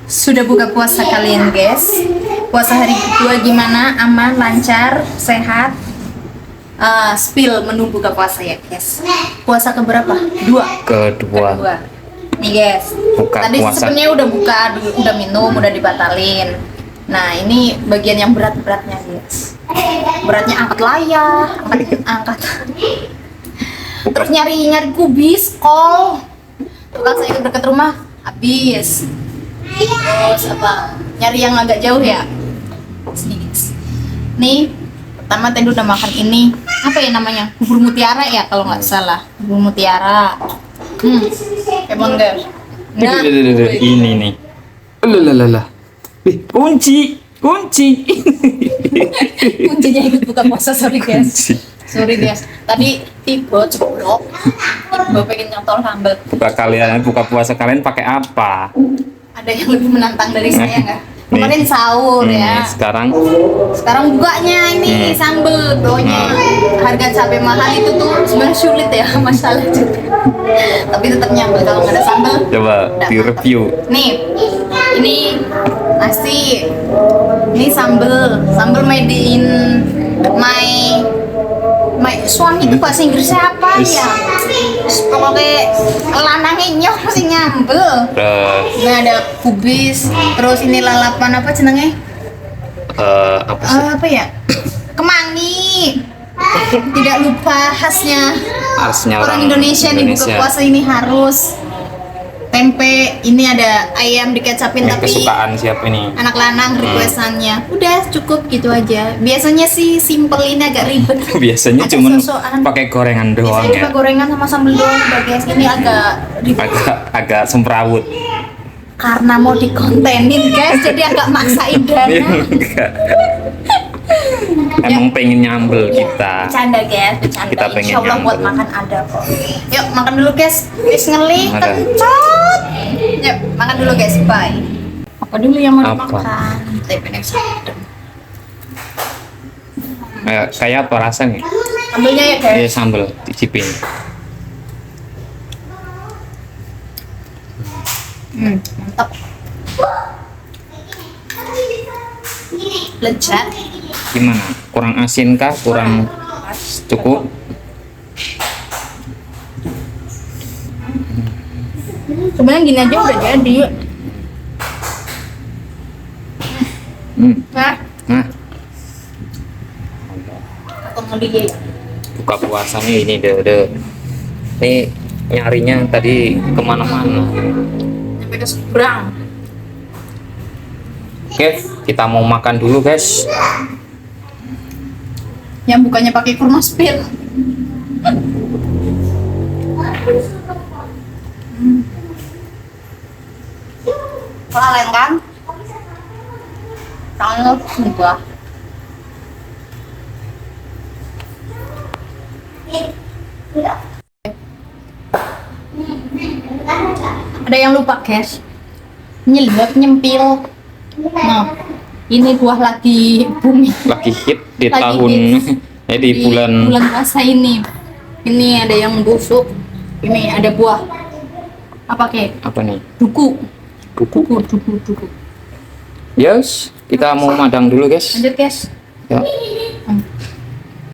Sudah buka puasa kalian guys? Puasa hari kedua gimana? Aman, lancar, sehat? Spill menu buka puasa ya guys. Puasa keberapa? Kedua. Nih guys, Buka tadi puasa. sebenarnya udah buka, udah minum, udah dibatalin. Nah ini bagian yang berat-beratnya guys. Beratnya angkat layar, angkat. Terus nyari kubis, kol. Tukang sayur dekat rumah habis. Terus apa? Nyari yang agak jauh ya. Sedikit. Nih, pertama tadi udah makan ini. Apa ya namanya? Bubur mutiara ya kalau nggak salah. Bubur mutiara. Emang guys. Nah, Ini nih. Lalalala. Kunci. kuncinya ikut buka puasa, sorry guys. Sorry guys. Tadi tiba ceplok. Tiba pengen nyantol sambal. Buka puasa kalian pakai apa? Ada yang lebih menantang dari saya nggak? Kemarin sahur ya. Sekarang bukanya ini sambal. Pokoknya harga cabai mahal itu tuh sebenarnya sulit ya masalah juga. Tapi tetap nyambel kalau nggak ada sambal. Coba di-review. Nih, ini nasi. Ini sambal made in my suami itu bahasa Inggrisnya apa ya? Pokoknya lanangnya nyok masih nyambel. Ini ada kubis, terus ini lalapan apa jenenge? Apa sih? Apa ya? Kemangi. Tidak lupa khasnya orang Indonesia nih buka puasa ini harus tempe. Ini ada ayam dikecapin Ini tapi kesukaan siapa ini? anak lanang requestannya. Udah cukup gitu aja. Biasanya sih simple, ini agak ribet. Biasanya Ada cuman sosokan. pakai gorengan doang Biasanya ya. cuma gorengan sama sambal doang udah guys. Ini agak ribet Agak semrawut. karena mau dikontenin guys, jadi agak maksain dana. Enggak. Emang pengen nyambel Ya, kita. bercanda guys, bercanda. Kita pengen Insya Allah buat nyambel. makan ada kok. Yuk makan dulu guys. Wis ngeli, Makan. kencot. Yuk makan dulu guys, bye. Apa dulu yang mau Apa? dimakan? Tempe sadem. Kayak apa rasanya? Ambilnya ya guys. Sambal dicipin. Mantap. Lezat. Gimana? Kurang asin kah? Kurang cukup? Sebenarnya gini aja udah jadi. Nah, Nah, aku mau di buka puasanya ini deh. Ini nyarinya tadi kemana-mana. sampai ke seberang. Oke, kita mau makan dulu guys. Yang bukannya pakai kurma spill. Kalian kan? Tangan sumpah. Ada yang lupa guys, nyelip nyempil. Nah, ini buah lagi booming. Lagi hit di Lagi tahun hits. di bulan puasa ini. Ini ada yang busuk. Ini ada buah apa kek? apa nih? Duku. Duku. Duku. Yes, kita mau madang dulu guys. Lanjut guys. Ya.